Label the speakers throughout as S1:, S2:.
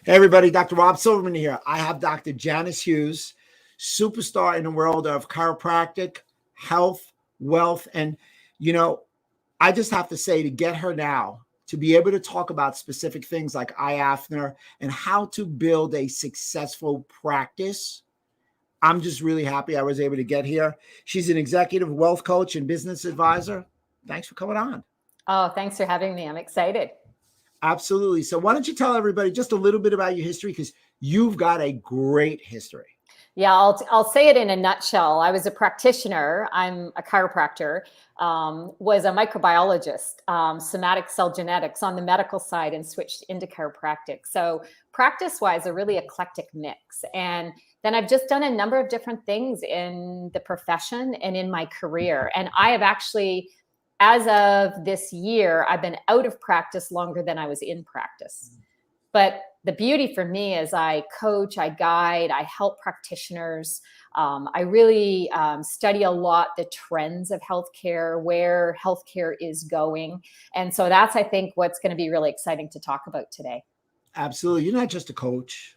S1: Hey, everybody, Dr. Rob Silverman here. I have Dr. Janice Hughes, superstar in the world of chiropractic, health, wealth. And, you know, I just have to say to get her now to be able to talk about specific things like IAFNER and how to build a successful practice. I'm just really happy I was able to get here. She's an executive wealth coach and business advisor. Thanks for coming on.
S2: Oh, thanks for having me. I'm excited.
S1: Absolutely. So why don't you tell everybody just a little bit about your history, because you've got a great history.
S2: Yeah, I'll say it in a nutshell. I was a practitioner. I'm a chiropractor, was a microbiologist, somatic cell genetics on the medical side, and switched into chiropractic. So practice-wise, a really eclectic mix. And then I've just done a number of different things in the profession and in my career. And I have actually, as of this year, I've been out of practice longer than I was in practice. But the beauty for me is I coach, I guide, I help practitioners. I really study a lot the trends of healthcare, where healthcare is going. And so that's, I think, what's going to be really exciting to talk about today.
S1: Absolutely. You're not just a coach.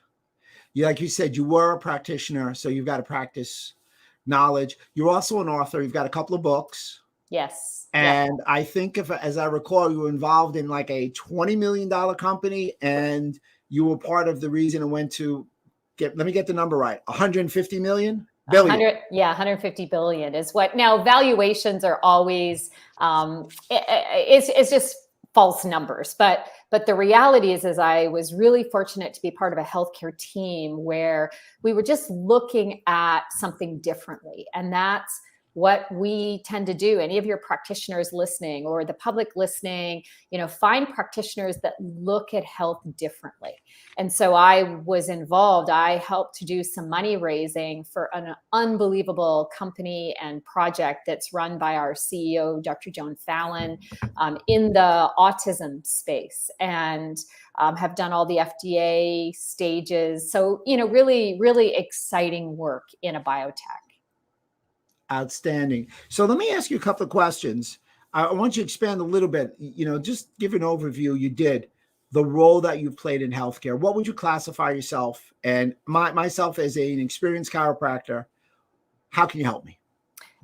S1: Like you said, you were a practitioner, so you've got to practice knowledge. You're also an author. You've got a couple of books.
S2: Yes.
S1: And yeah. I think, as I recall, you were involved in like a $20 million company, and you were part of the reason it went to let me get the number right. 150 million? Billion.
S2: 150 billion is what. Now, valuations are always, it's just false numbers. But the reality is I was really fortunate to be part of a healthcare team where we were just looking at something differently. And that's what we tend to do. Any of your practitioners listening or the public listening, find practitioners that look at health differently. And so I was involved. I helped to do some money raising for an unbelievable company and project that's run by our CEO, Dr. Joan Fallon, in the autism space, and have done all the FDA stages. So, really, really exciting work in a biotech.
S1: Outstanding. So let me ask you a couple of questions. I want you to expand a little bit, just give an overview. You did the role that you've played in healthcare. What would you classify yourself and myself as an experienced chiropractor? How can you help me?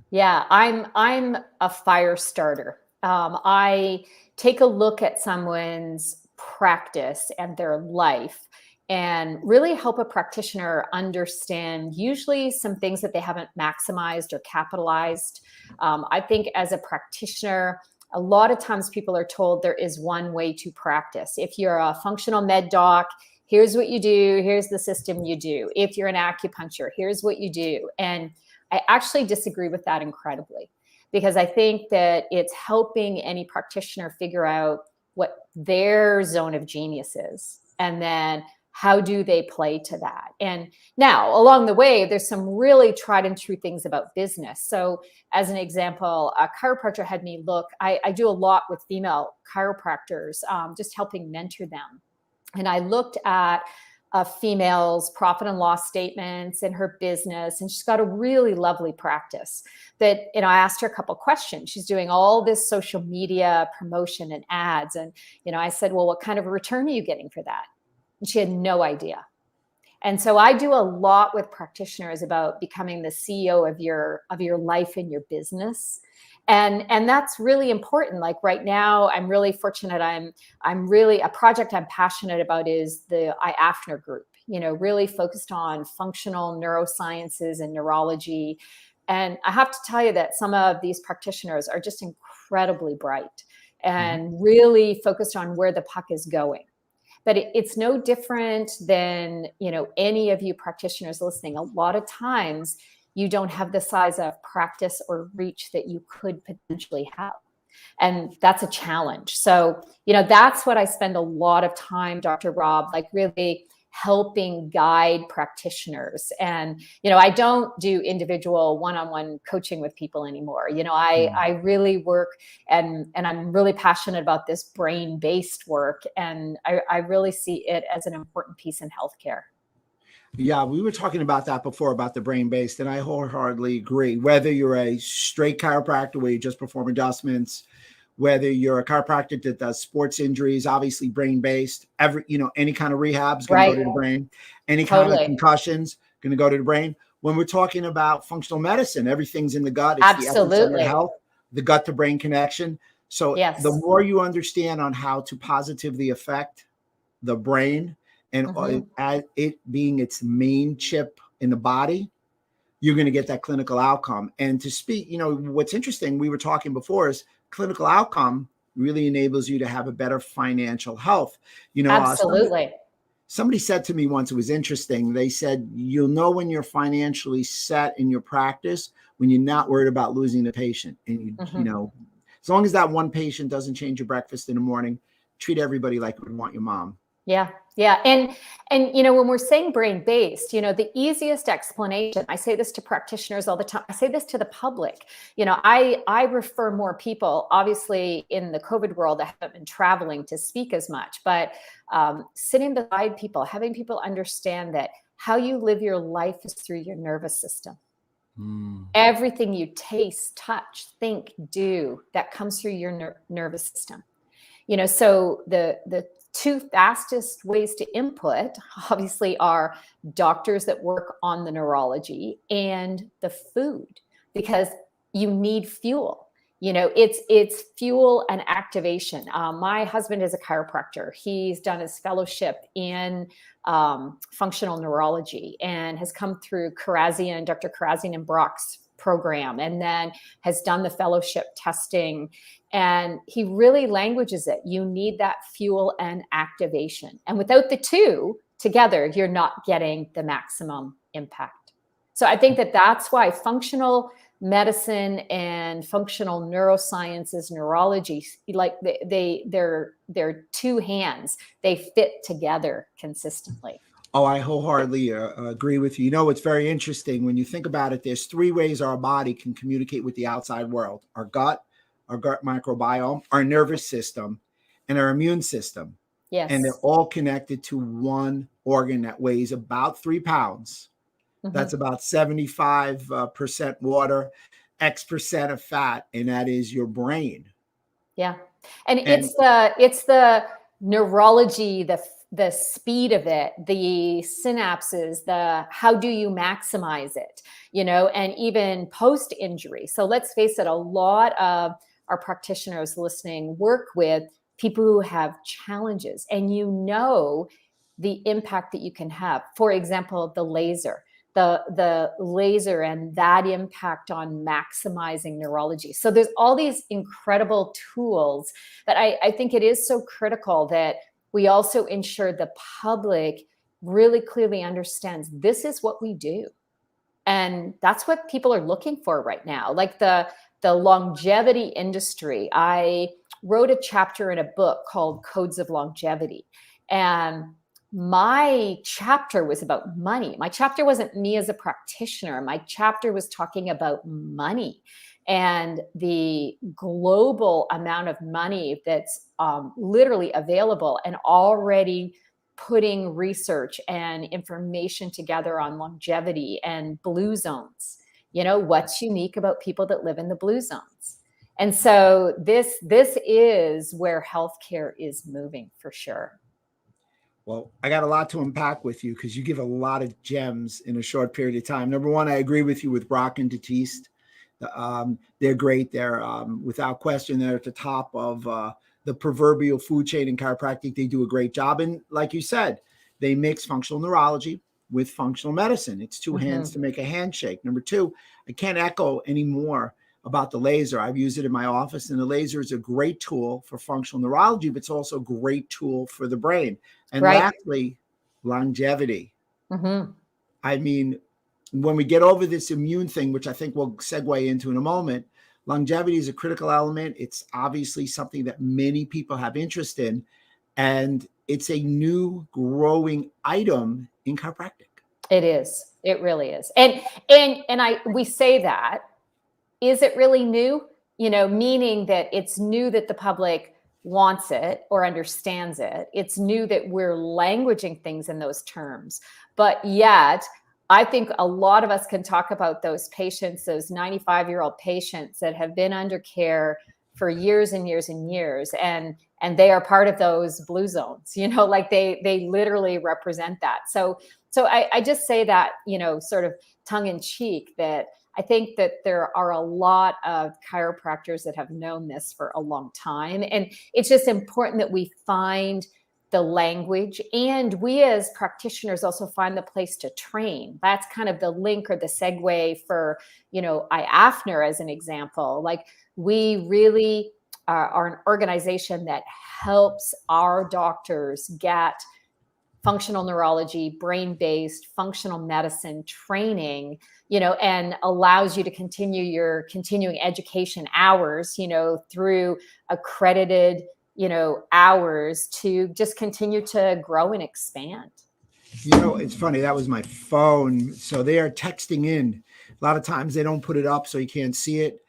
S2: Yeah, I'm a fire starter. I take a look at someone's practice and their life and really help a practitioner understand usually some things that they haven't maximized or capitalized. I think as a practitioner, a lot of times people are told there is one way to practice. If you're a functional med doc, here's what you do. Here's the system you do. If you're an acupuncture, here's what you do. And I actually disagree with that incredibly, because I think that it's helping any practitioner figure out what their zone of genius is. And then how do they play to that? And now, along the way, there's some really tried and true things about business. So as an example, a chiropractor had me look, I do a lot with female chiropractors, just helping mentor them. And I looked at a female's profit and loss statements in her business, and she's got a really lovely practice that, I asked her a couple of questions. She's doing all this social media promotion and ads. And, I said, well, what kind of a return are you getting for that? And she had no idea. And so I do a lot with practitioners about becoming the CEO of your life and your business. And that's really important. Like right now, I'm really fortunate. I'm really, a project I'm passionate about is the IAFNER group, really focused on functional neurosciences and neurology. And I have to tell you that some of these practitioners are just incredibly bright and really focused on where the puck is going. But it's no different than, any of you practitioners listening. A lot of times you don't have the size of practice or reach that you could potentially have. And that's a challenge. So, that's what I spend a lot of time, Dr. Rob, like really helping guide practitioners. And, I don't do individual one-on-one coaching with people anymore. I really work and I'm really passionate about this brain-based work. And I really see it as an important piece in healthcare.
S1: Yeah, we were talking about that before, about the brain-based, and I wholeheartedly agree. Whether you're a straight chiropractor where you just perform adjustments, whether you're a chiropractor that does sports injuries, obviously brain-based, any kind of rehab is going to go to the brain, any kind of concussions going to go to the brain. When we're talking about functional medicine, everything's in the gut. It's the epicenter of health, the gut to brain connection. So the more you understand on how to positively affect the brain and it being its main chip in the body, you're going to get that clinical outcome. And to speak, what's interesting, we were talking before, is clinical outcome really enables you to have a better financial health.
S2: Absolutely.
S1: Somebody said to me once, it was interesting. They said, you'll know when you're financially set in your practice when you're not worried about losing the patient. And as long as that one patient doesn't change your breakfast in the morning, treat everybody like you would want your mom.
S2: Yeah. Yeah. And when we're saying brain-based, the easiest explanation, I say this to practitioners all the time. I say this to the public. I refer more people, obviously in the COVID world, I haven't been traveling to speak as much, but sitting beside people, having people understand that how you live your life is through your nervous system. Everything you taste, touch, think, do, that comes through your nervous system. So the two fastest ways to input, obviously, are doctors that work on the neurology and the food, because you need fuel. It's fuel and activation. My husband is a chiropractor. He's done his fellowship in functional neurology and has come through Dr. Karazian and Brock's program, and then has done the fellowship testing. And he really languages it. You need that fuel and activation. And without the two together, you're not getting the maximum impact. So I think that's why functional medicine and functional neurosciences, neurology, like they're two hands. They fit together consistently.
S1: Oh, I wholeheartedly agree with you. It's very interesting when you think about it. There's three ways our body can communicate with the outside world: our gut microbiome, our nervous system, and our immune system.
S2: Yes.
S1: And they're all connected to one organ that weighs about 3 pounds. That's about 75% water, X% of fat, and that is your brain.
S2: Yeah. And it's the neurology, the speed of it, the synapses, how do you maximize it, and even post-injury. So let's face it, a lot of our practitioners listening work with people who have challenges, and the impact that you can have. For example, the laser and that impact on maximizing neurology. So there's all these incredible tools, but I think it is so critical that we also ensure the public really clearly understands this is what we do. And that's what people are looking for right now. Like the longevity industry. I wrote a chapter in a book called Codes of Longevity. And my chapter was about money. My chapter wasn't me as a practitioner. My chapter was talking about money and the global amount of money that's literally available, and already putting research and information together on longevity and blue zones. What's unique about people that live in the blue zones. And so this is where healthcare is moving for sure.
S1: Well, I got a lot to unpack with you because you give a lot of gems in a short period of time. Number one, I agree with you with Brock and Batiste. They're great. They're without question, they're at the top of the proverbial food chain in chiropractic. They do a great job. And like you said, they mix functional neurology with functional medicine. It's two hands to make a handshake. Number two, I can't echo anymore about the laser. I've used it in my office, and the laser is a great tool for functional neurology, but it's also a great tool for the brain. And lastly, longevity. I mean, when we get over this immune thing, which I think we'll segue into in a moment, longevity is a critical element. It's obviously something that many people have interest in, and it's a new growing item in chiropractic.
S2: It is. It really is. And we say that. Is it really new? Meaning that it's new that the public wants it or understands it. It's new that we're languaging things in those terms. But yet, I think a lot of us can talk about those patients, those 95-year-old patients that have been under care for years and years and years. And they are part of those blue zones, like they literally represent that. So I just say that, sort of tongue in cheek, that I think that there are a lot of chiropractors that have known this for a long time. And it's just important that we find the language, and we as practitioners also find the place to train. That's kind of the link or the segue for, IAFNER as an example. Like, we really are an organization that helps our doctors get functional neurology, brain-based functional medicine training, and allows you to continue your continuing education hours, through accredited, hours to just continue to grow and expand.
S1: It's funny. That was my phone. So they are texting in. A lot of times they don't put it up so you can't see it.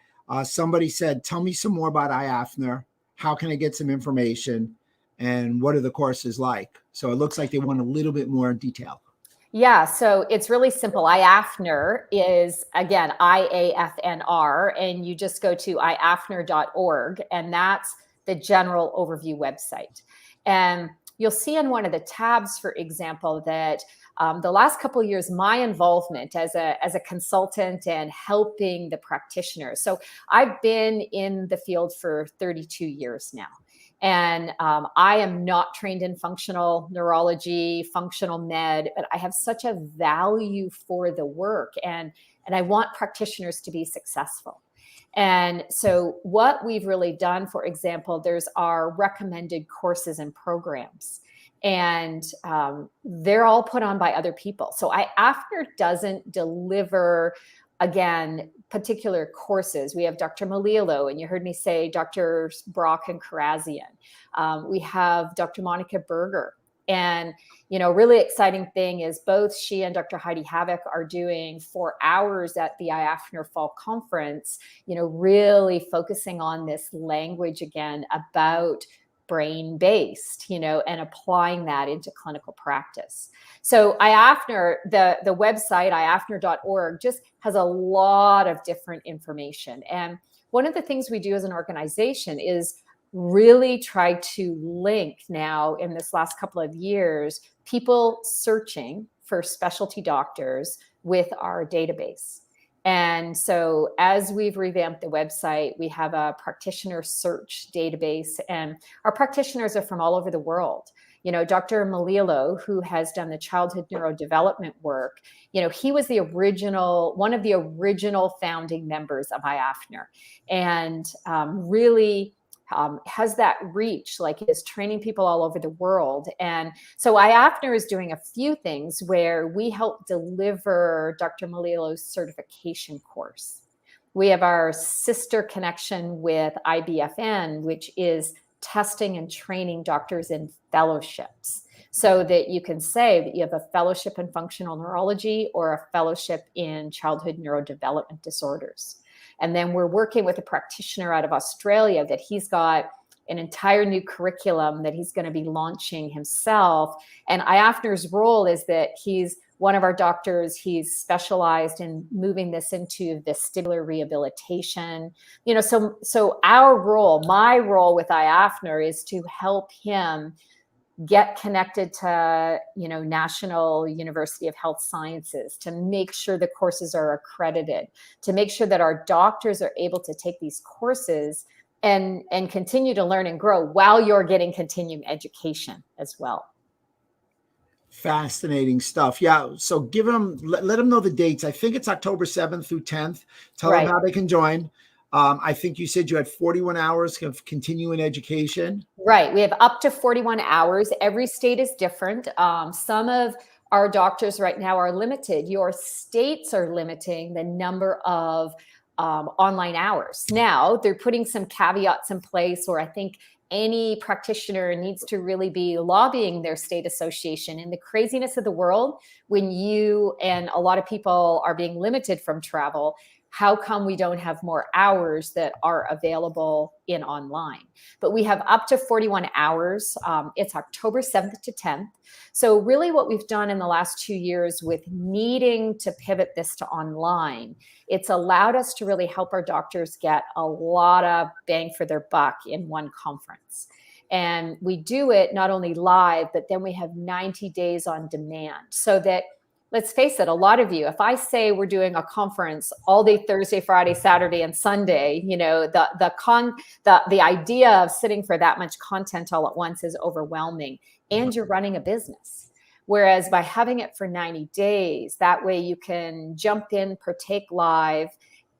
S1: Somebody said, tell me some more about IAFNER. How can I get some information? And what are the courses like? So it looks like they want a little bit more detail.
S2: Yeah, so it's really simple. IAFNER is, again, IAFNR, and you just go to iafner.org, and that's the general overview website. And you'll see in one of the tabs, for example, that the last couple of years, my involvement as a consultant and helping the practitioners. So I've been in the field for 32 years now. And I am not trained in functional neurology, functional med, but I have such a value for the work, and I want practitioners to be successful. And so what we've really done, for example, there's our recommended courses and programs, and they're all put on by other people. So IAFNER doesn't deliver, again, particular courses. We have Dr. Malilo, and you heard me say Dr. Brock and Karazian. We have Dr. Monica Berger. And, really exciting thing is both she and Dr. Heidi Havoc are doing 4 hours at the IAFNER Fall Conference, really focusing on this language again about brain-based, and applying that into clinical practice. So IAFNER, the website, iafner.org, just has a lot of different information. And one of the things we do as an organization is really try to link now, in this last couple of years, people searching for specialty doctors with our database. And so as we've revamped the website, we have a practitioner search database, and our practitioners are from all over the world. Dr. Malilo, who has done the childhood neurodevelopment work, he was one of the original founding members of IAFNER, and really has that reach, like is training people all over the world. And so IAFNER is doing a few things where we help deliver Dr. Malilo's certification course. We have our sister connection with IBFN, which is testing and training doctors in fellowships, so that you can say that you have a fellowship in functional neurology or a fellowship in childhood neurodevelopment disorders. And then we're working with a practitioner out of Australia that he's got an entire new curriculum that he's going to be launching himself. And IAFNER's role is that he's one of our doctors. He's specialized in moving this into vestibular rehabilitation. So our role, my role with IAFNER, is to help him get connected to, National University of Health Sciences, to make sure the courses are accredited, to make sure that our doctors are able to take these courses and continue to learn and grow while you're getting continuing education as well.
S1: Fascinating stuff. Yeah. So let them know the dates. I think it's October 7th through 10th. Tell them how they can join. I think you said you had 41 hours of continuing education.
S2: Right. We have up to 41 hours. Every state is different. Some of our doctors right now are limited. Your states are limiting the number of online hours. Now they're putting some caveats in place, or I think any practitioner needs to really be lobbying their state association. In the craziness of the world, when you and a lot of people are being limited from travel, how come we don't have more hours that are available in online? But we have up to 41 hours. It's October 7th to 10th. So really what we've done in the last 2 years with needing to pivot this to online, it's allowed us to really help our doctors get a lot of bang for their buck in one conference. And we do it not only live, but then we have 90 days on demand, so that, let's face it, a lot of you, if I say we're doing a conference all day Thursday, Friday, Saturday, and Sunday, you know, the idea of sitting for that much content all at once is overwhelming, and you're running a business. Whereas by having it for 90 days, that way you can jump in, partake live,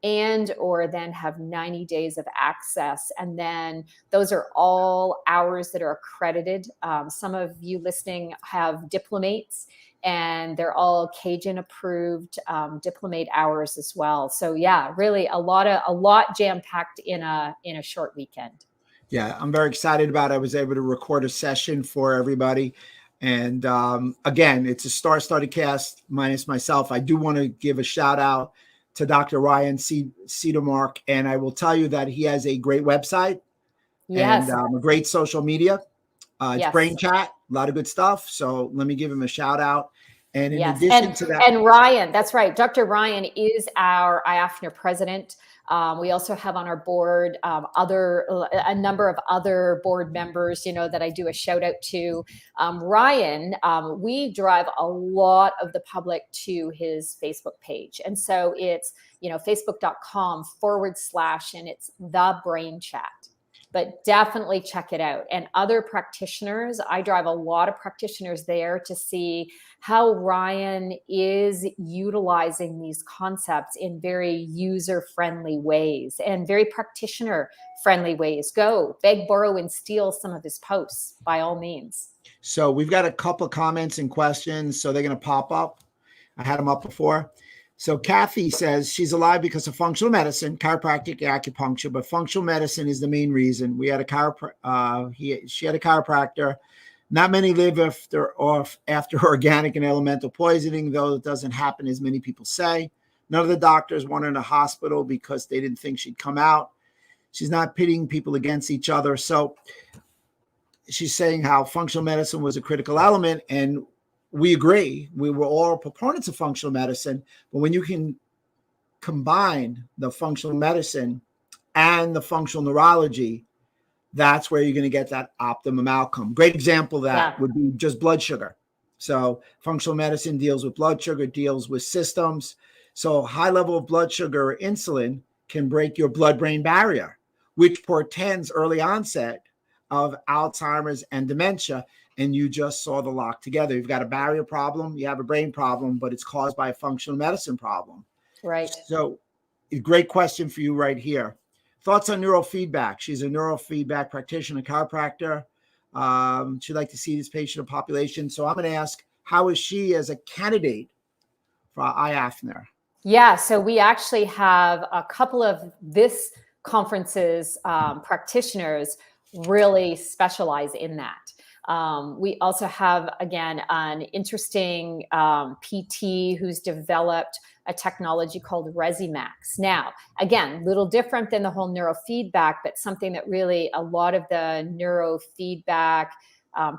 S2: and or then have 90 days of access. And then those are all hours that are accredited. Some of you listening have diplomates, and they're all Cajun approved diplomate hours as well. So yeah, really a lot jam-packed in a short weekend.
S1: Yeah, I'm very excited about it. I was able to record a session for everybody. And again, it's a star-studded cast minus myself. I do want to give a shout out to Dr. Ryan Cedarmark. And I will tell you that he has a great website,
S2: Yes,
S1: and a great social media. It's
S2: yes.
S1: BrainChat, a lot of good stuff. So let me give him a shout out. And in
S2: Yes.
S1: addition to that,
S2: and Ryan, that's right. Dr. Ryan is our IAFNER president. We also have on our board a number of other board members, you know, that I do a shout out to. Ryan, we drive a lot of the public to his Facebook page. And so it's, you know, facebook.com/ and it's the BrainChat. But definitely check it out. And other practitioners, I drive a lot of practitioners there to see how Ryan is utilizing these concepts in very user-friendly ways and very practitioner-friendly ways. Go beg, borrow, and steal some of his posts by all means.
S1: so we've got a couple of comments and questions, so they're going to pop up. I had them up before. So Kathy says she's alive because of functional medicine, chiropractic, acupuncture, but functional medicine is the main reason. We had she had a chiropractor. Not many live after organic and elemental poisoning, though it doesn't happen as many people say. None of the doctors want her in the hospital because they didn't think she'd come out. She's not pitting people against each other. So she's saying how functional medicine was a critical element, and we agree. We were all proponents of functional medicine, but when you can combine the functional medicine and the functional neurology, that's where you're going to get that optimum outcome. Great example of that would be just blood sugar. So functional medicine deals with blood sugar, deals with systems. So high level of blood sugar or insulin can break your blood-brain barrier, which portends early onset of Alzheimer's and dementia. And you just saw the lock together. You've got a barrier problem, you have a brain problem, but it's caused by a functional medicine problem.
S2: Right.
S1: So a great question for you right here. Thoughts on neurofeedback? She's a neurofeedback practitioner, chiropractor. She'd like to see this patient population. So I'm going to ask, how is she as a candidate for IAFNER?
S2: Yeah, so we actually have a couple of this conference's practitioners really specialize in that. We also have, again, an interesting PT who's developed a technology called Resimax. Now, again, little different than the whole neurofeedback, but something that really a lot of the neurofeedback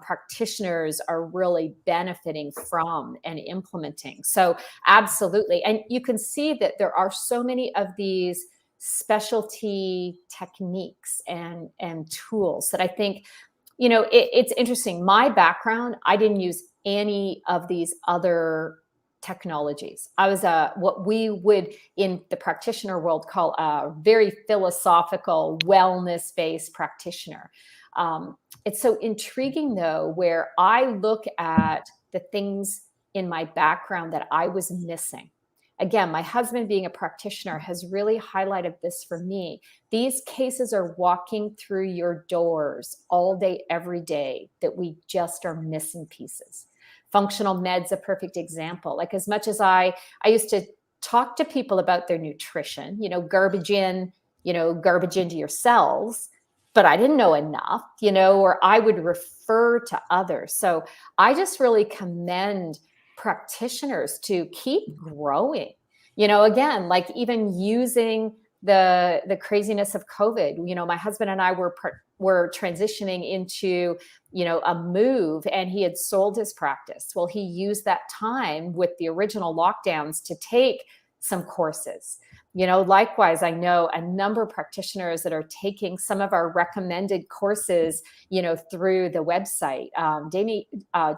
S2: practitioners are really benefiting from and implementing. So absolutely. And you can see that there are so many of these specialty techniques and tools that I think, you know, it's interesting. My background, I didn't use any of these other technologies. I was what we would in the practitioner world call a very philosophical, wellness-based practitioner. It's so intriguing, though, where I look at the things in my background that I was missing. Again, my husband being a practitioner has really highlighted this for me. These cases are walking through your doors all day, every day, that we just are missing pieces. Functional med's a perfect example. Like, as much as I used to talk to people about their nutrition, you know, garbage in, you know, garbage into your cells, but I didn't know enough, you know, or I would refer to others. So I just really commend practitioners to keep growing, Again, like even using the craziness of COVID. My husband and I were transitioning into, a move, and he had sold his practice. Well, he used that time with the original lockdowns to take some courses. Likewise, I know a number of practitioners that are taking some of our recommended courses, through the website.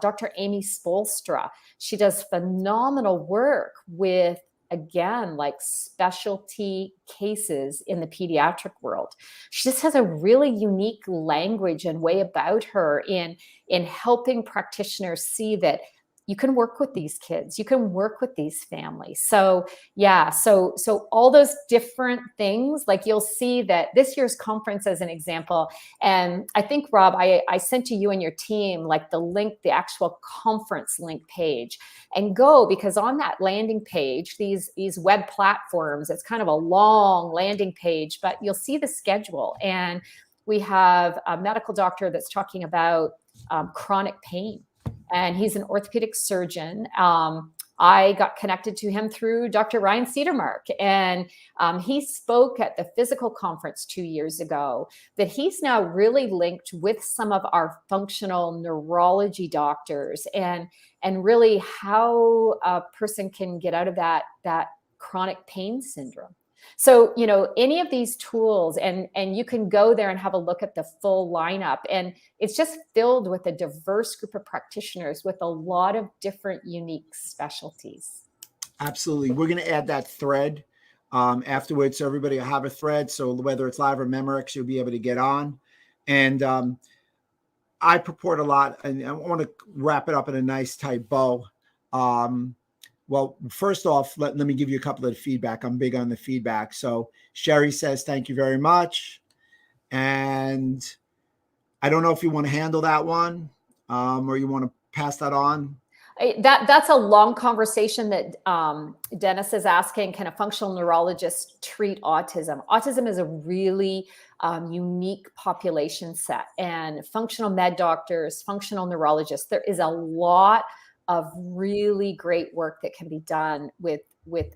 S2: Dr. Amy Spolstra, she does phenomenal work with, again, like specialty cases in the pediatric world. She just has a really unique language and way about her in helping practitioners see that you can work with these kids, you can work with these families. So yeah, so all those different things, like you'll see that this year's conference as an example, and I think, Rob, I sent to you and your team like the link, the actual conference link page, and go, because on that landing page, these web platforms, it's kind of a long landing page, but you'll see the schedule. And we have a medical doctor that's talking about chronic pain, and he's an orthopedic surgeon. I got connected to him through Dr. Ryan Cedermark, and he spoke at the physical conference 2 years ago, that he's now really linked with some of our functional neurology doctors, and really how a person can get out of that chronic pain syndrome. So, any of these tools, and you can go there and have a look at the full lineup, and it's just filled with a diverse group of practitioners with a lot of different unique specialties.
S1: Absolutely. We're going to add that thread afterwards. So everybody will have a thread. So whether it's live or Memorex, you'll be able to get on. And I purport a lot, and I want to wrap it up in a nice tight bow. Well, first off, let me give you a couple of feedback. I'm big on the feedback. So Sherry says, thank you very much. And I don't know if you want to handle that one or you want to pass that on.
S2: That's a long conversation that Dennis is asking. Can a functional neurologist treat autism? Autism is a really unique population set, and functional med doctors, functional neurologists, there is a lot of really great work that can be done with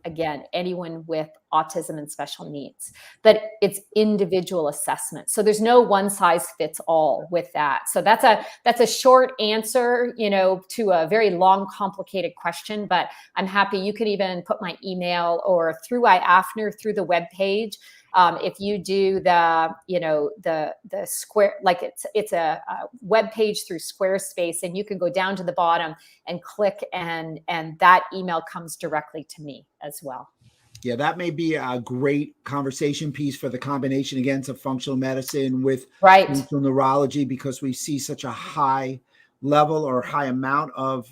S2: again, anyone with autism and special needs, but it's individual assessment. So there's no one size fits all with that. So that's a short answer, to a very long, complicated question, but I'm happy. You can even put my email or through IAFNER, through the webpage. If you do the square, like it's a web page through Squarespace, and you can go down to the bottom and click, and that email comes directly to me as well.
S1: Yeah, that may be a great conversation piece for the combination against of functional medicine with functional neurology, because we see such a high level or high amount of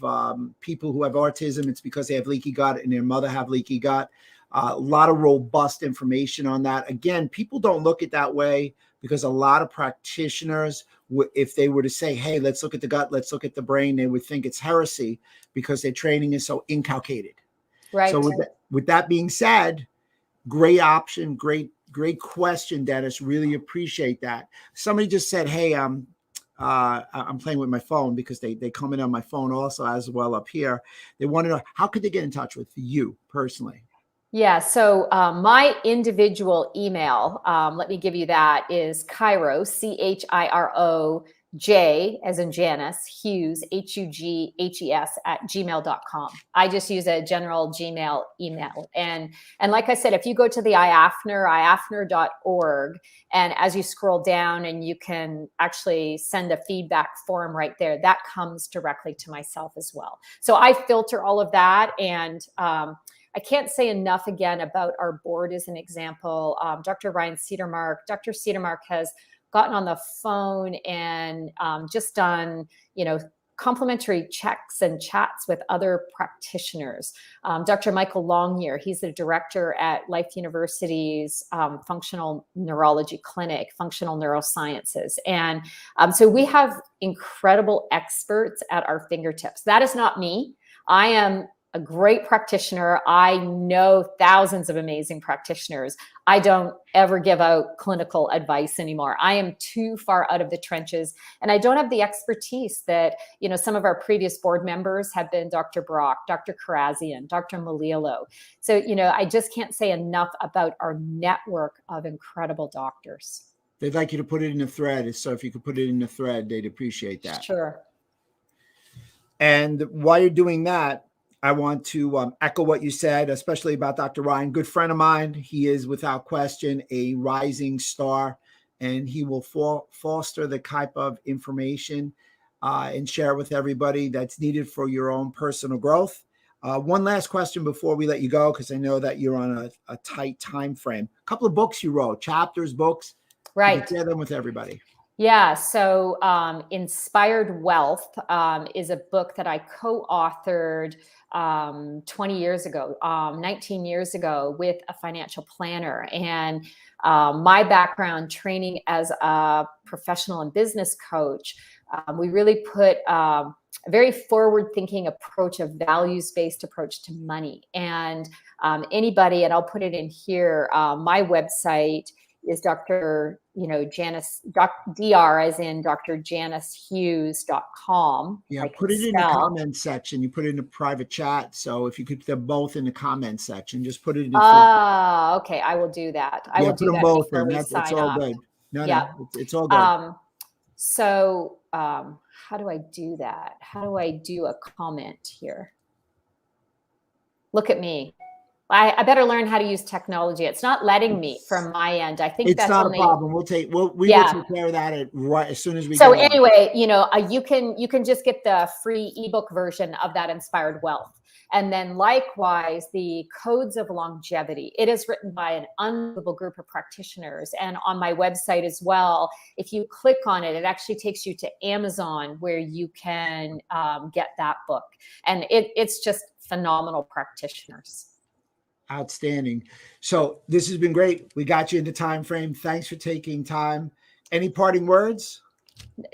S1: people who have autism. It's because they have leaky gut and their mother have leaky gut. A lot of robust information on that. Again, people don't look at that way, because a lot of practitioners, if they were to say, hey, let's look at the gut, let's look at the brain, they would think it's heresy, because their training is so inculcated.
S2: Right.
S1: So with that being said, great option, great question, Dennis. Really appreciate that. Somebody just said, hey, I'm playing with my phone, because they come in on my phone also as well up here. They want to know, how could they get in touch with you personally?
S2: Yeah, so my individual email, let me give you that, is Chiro, CHIROJ, as in Janice, Hughes, HUGHES, @gmail.com. I just use a general Gmail email. And like I said, if you go to the IAFNER, IAFNER.org, and as you scroll down, and you can actually send a feedback form right there, that comes directly to myself as well. So I filter all of that, and I can't say enough again about our board as an example. Dr. Ryan Cedermark. Dr. Cedermark has gotten on the phone and just done, complimentary checks and chats with other practitioners. Dr. Michael Longyear, he's the director at Life University's Functional Neurology Clinic, Functional Neurosciences. And so we have incredible experts at our fingertips. That is not me. I am a great practitioner. I know thousands of amazing practitioners. I don't ever give out clinical advice anymore. I am too far out of the trenches, and I don't have the expertise that, you know, some of our previous board members have been Dr. Brock, Dr. Karazian, Dr. Malilo. So, you know, I just can't say enough about our network of incredible doctors.
S1: They'd like you to put it in a thread. So if you could put it in a thread, they'd appreciate that.
S2: Sure.
S1: And while you're doing that, I want to echo what you said, especially about Dr. Ryan, good friend of mine. He is without question a rising star, and he will foster the type of information and share with everybody that's needed for your own personal growth. One last question before we let you go, because I know that you're on a tight time frame. A couple of books you wrote, chapters, books.
S2: Right.
S1: You can share them with everybody.
S2: Yeah. So Inspired Wealth is a book that I co-authored 20 years ago, 19 years ago with a financial planner. And my background training as a professional and business coach, we really put a very forward-thinking approach, a values-based approach to money. And anybody, and I'll put it in here, my website is Dr. Janice, Dr. as in drjanicehughes.com.
S1: Yeah, put it in the comment section. You put it in a private chat. So if you could put them both in the comment section, just put it in.
S2: Okay, I will do that. I will
S1: put them both in. It's all good.
S2: No,
S1: it's all good.
S2: So how do I do that? How do I do a comment here? Look at me. I better learn how to use technology. It's not letting me from my end. I think
S1: it's
S2: that's
S1: not
S2: only
S1: a problem. We will take care of that right as soon as we.
S2: So anyway, you can just get the free ebook version of that Inspired Wealth, and then likewise the Codes of Longevity. It is written by an unbelievable group of practitioners, and on my website as well. If you click on it, it actually takes you to Amazon where you can get that book, and it's just phenomenal practitioners.
S1: Outstanding. So this has been great. We got you in the time frame. Thanks for taking time. Any parting words?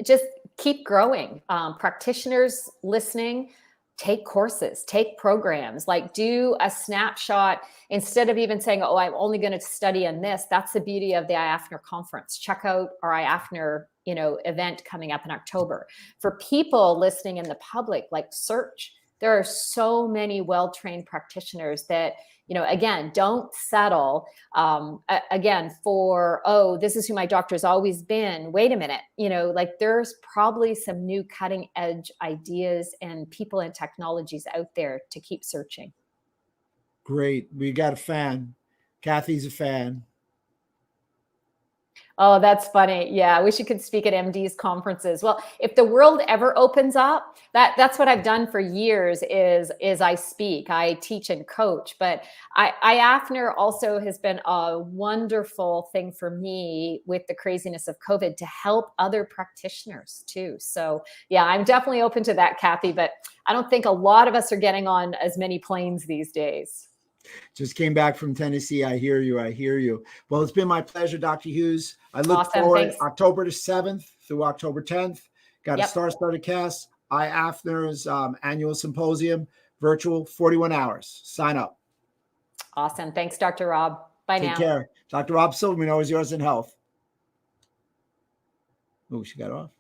S2: Just keep growing. Practitioners listening, take courses, take programs, like do a snapshot instead of even saying, oh, I'm only going to study on this. That's the beauty of the IAFNER conference. Check out our IAFNER event coming up in October. For people listening in the public, like search. There are so many well-trained practitioners that, again, don't settle again for, oh, this is who my doctor's always been. Wait a minute. Like there's probably some new cutting edge ideas and people and technologies out there to keep searching.
S1: Great. We got a fan. Kathy's a fan.
S2: Oh, that's funny. Yeah, I wish you could speak at MD's conferences. Well, if the world ever opens up, that's what I've done for years is I speak, I teach and coach. But IAFNER also has been a wonderful thing for me with the craziness of COVID to help other practitioners too. So yeah, I'm definitely open to that, Kathy, but I don't think a lot of us are getting on as many planes these days.
S1: Just came back from Tennessee. I hear you. I hear you. Well, it's been my pleasure, Dr. Hughes. I look forward. Thanks. October the 7th through October 10th. Got a star-studded cast. IAFNER's annual symposium, virtual, 41 hours. Sign up.
S2: Awesome. Thanks, Dr. Rob. Bye now.
S1: Take care. Dr. Rob Silverman, always yours in health. Oh, she got off.